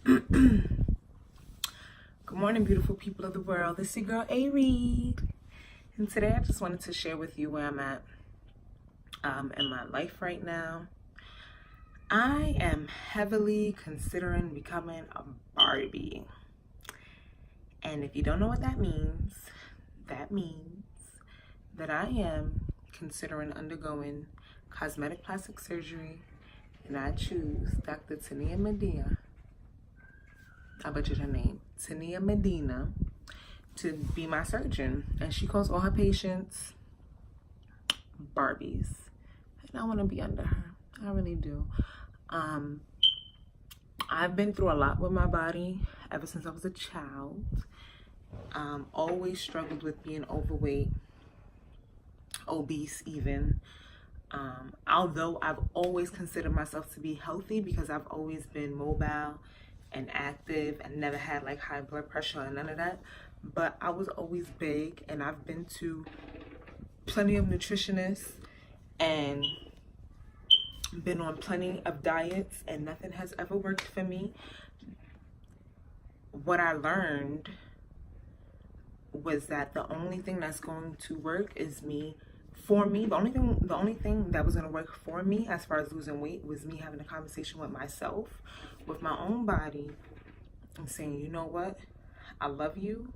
Good morning, beautiful people of the world. This is your girl, A-Reed. And today I just wanted to share with you where I'm at in my life right now. I am heavily considering becoming a Barbie. And if you don't know what that means that I am considering undergoing cosmetic plastic surgery, and I choose Dra.Medina. I butchered her name, Dra.Medina, to be my surgeon. And she calls all her patients Barbies. And I want to be under her. I really do. I've been through a lot with my body ever since I was a child. Always struggled with being overweight, obese even. Although I've always considered myself to be healthy because I've always been mobile and active and never had like high blood pressure and none of that, but I was always big, and I've been to plenty of nutritionists and been on plenty of diets, and nothing has ever worked for me. What I learned was that the only thing that's going to work is the only thing that was going to work for me as far as losing weight was me having a conversation with myself, with my own body, and saying, you know what, I love you,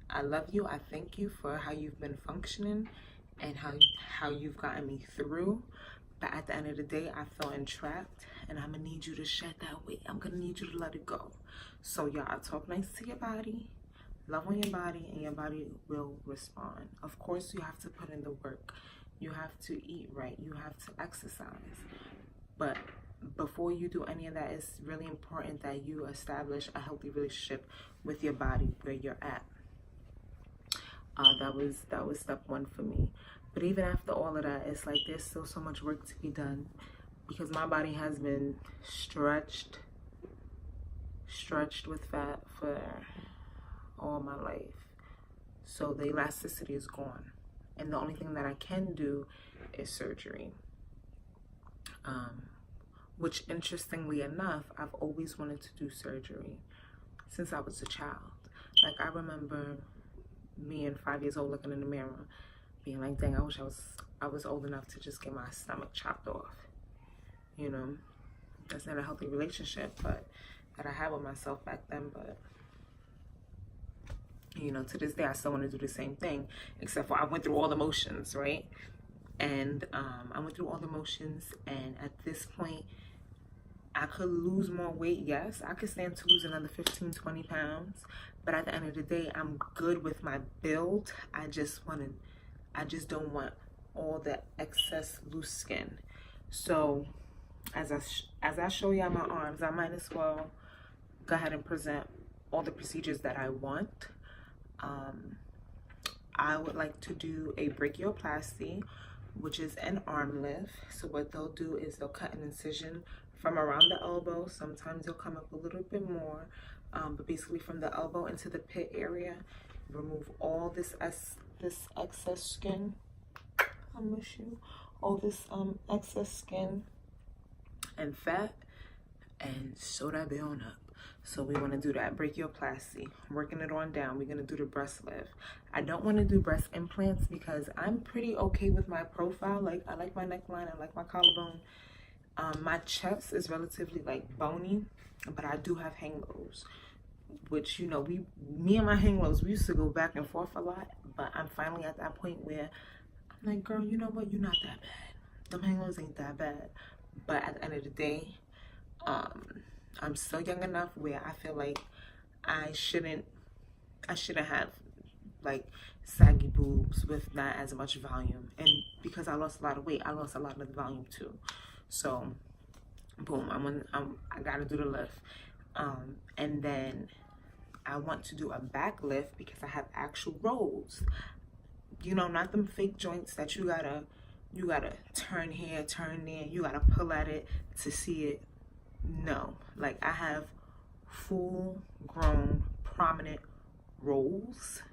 I thank you for how you've been functioning and how you've gotten me through, but at the end of the day I feel entrapped, and I'm gonna need you to shed that weight. I'm gonna need you to let it go. So y'all, talk nice to your body, love on your body, and your body will respond. Of course, you have to put in the work. You have to eat right. You have to exercise. But before you do any of that, it's really important that you establish a healthy relationship with your body where you're at. That was step one for me. But even after all of that, it's like there's still so much work to be done because my body has been stretched with fat for all my life. So the elasticity is gone. And the only thing that I can do is surgery. Which, interestingly enough, I've always wanted to do surgery since I was a child. Like, I remember being 5 years old looking in the mirror, being like, dang, I wish I was old enough to just get my stomach chopped off. You know, that's not a healthy relationship that I had with myself back then, but you know, to this day I still want to do the same thing, except for I went through all the motions, right? And I went through all the motions, and at this point I could lose more weight. Yes, I could stand to lose another 15-20 pounds, but at the end of the day I'm good with my build. I just don't want all the excess loose skin. So as I show y'all my arms, I might as well go ahead and present all the procedures that I want. I would like to do a brachioplasty, which is an arm lift. So what they'll do is they'll cut an incision from around the elbow. Sometimes they'll come up a little bit more, but basically from the elbow into the pit area, remove all this excess skin. I miss you. All this excess skin and fat, and sew that bit on up. So we want to do that brachioplasty, working it on down. We're going to do the breast lift. I don't want to do breast implants because I'm pretty okay with my profile. Like, I like my neckline, I like my collarbone. My chest is relatively like bony, but I do have hang lows, which, you know, me and my hang lows, we used to go back and forth a lot, but I'm finally at that point where I'm like, girl, you know what, you're not that bad. Them hang lows ain't that bad. But at the end of the day, I'm still young enough where I feel like I shouldn't have like saggy boobs with not as much volume. And because I lost a lot of weight, I lost a lot of the volume too. So boom, I gotta do the lift. And then I want to do a back lift because I have actual rolls. You know, not them fake joints that you gotta turn here, turn there, you gotta pull at it to see it. No, like I have full grown prominent rolls.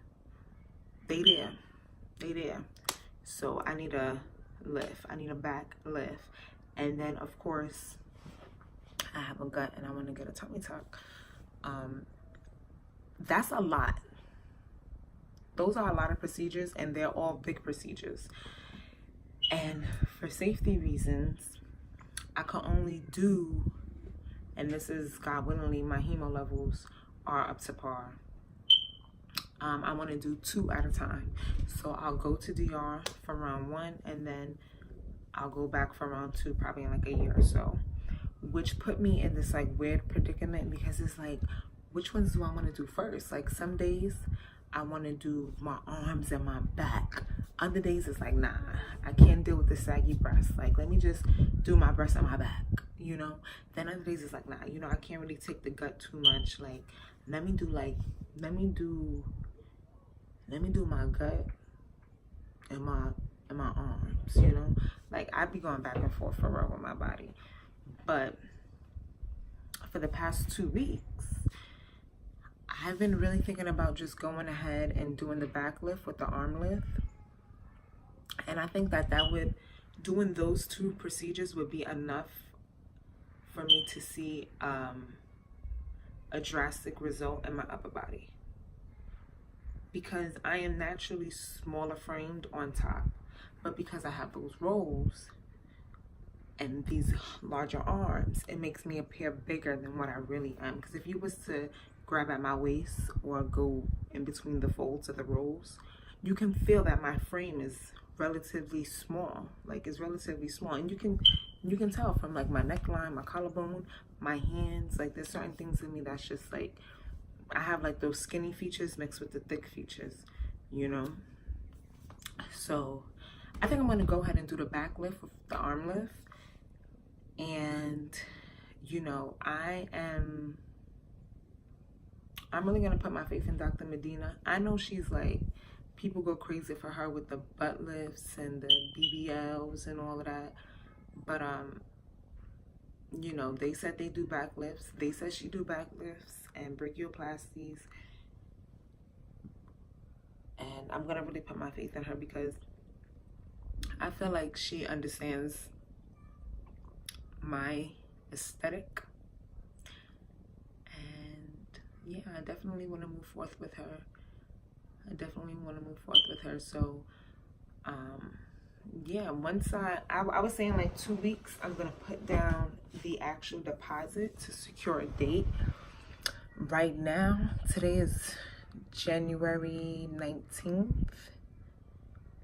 They there. So I need a lift. I need a back lift. And then of course I have a gut and I want to get a tummy tuck. That's a lot. Those are a lot of procedures, and they're all big procedures. And for safety reasons, I can only do, and this is God willingly, my hemo levels are up to par. I want to do 2 at a time. So I'll go to DR for round 1, and then I'll go back for round 2 probably in like a year or so, which put me in this like weird predicament, because it's like, which ones do I want to do first? Like some days I want to do my arms and my back. Other days it's like, nah, I can't deal with the saggy breasts. Like, let me just do my breasts and my back, you know? Then other days it's like, nah, you know, I can't really take the gut too much. Like, let me do my gut and my arms, you know? Like, I be going back and forth for real with my body. But for the past 2 weeks, I've been really thinking about just going ahead and doing the back lift with the arm lift. And I think that doing those 2 procedures would be enough for me to see a drastic result in my upper body. Because I am naturally smaller framed on top, but because I have those rolls and these larger arms, it makes me appear bigger than what I really am. Because if you was to grab at my waist or go in between the folds of the rolls, you can feel that my frame is relatively small. Like, it's relatively small, and you can tell from like my neckline, my collarbone, my hands. Like, there's certain things in me that's just like, I have like those skinny features mixed with the thick features, you know? So I think I'm gonna go ahead and do the back lift with the arm lift. And, you know, I'm really gonna put my faith in Dra.Medina. I know she's like, people go crazy for her with the butt lifts and the BBLs and all of that. But, you know, they said they do back lifts. They said she do back lifts and brachioplasties. And I'm gonna really put my faith in her, because I feel like she understands my aesthetic. And yeah, I definitely want to move forth with her. So yeah, once I was saying like 2 weeks, I'm gonna put down the actual deposit to secure a date. Right now, today is January 19th,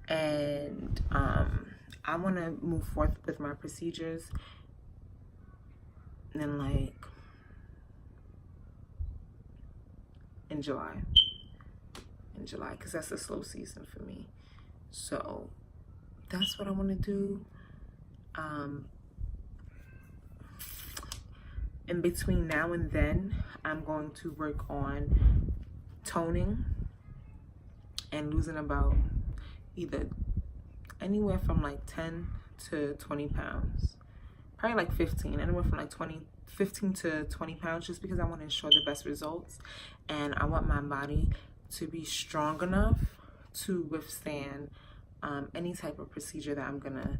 and I want to move forth with my procedures in like in July, because that's a slow season for me. So that's what I want to do. In between now and then, I'm going to work on toning and losing about either anywhere from like 10 to 20 pounds. Probably like 15, anywhere from like 15 to 20 pounds, just because I want to ensure the best results. And I want my body to be strong enough to withstand any type of procedure that I'm gonna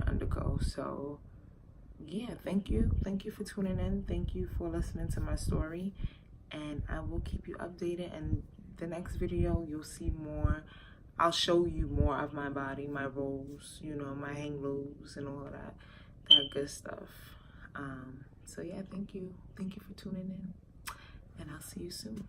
undergo. So yeah, thank you for tuning in. Thank you for listening to my story, and I will keep you updated. And the next video, you'll see more. I'll show you more of my body, my rolls, you know, my hang lows and all of that good stuff. So yeah, thank you for tuning in, and I'll see you soon.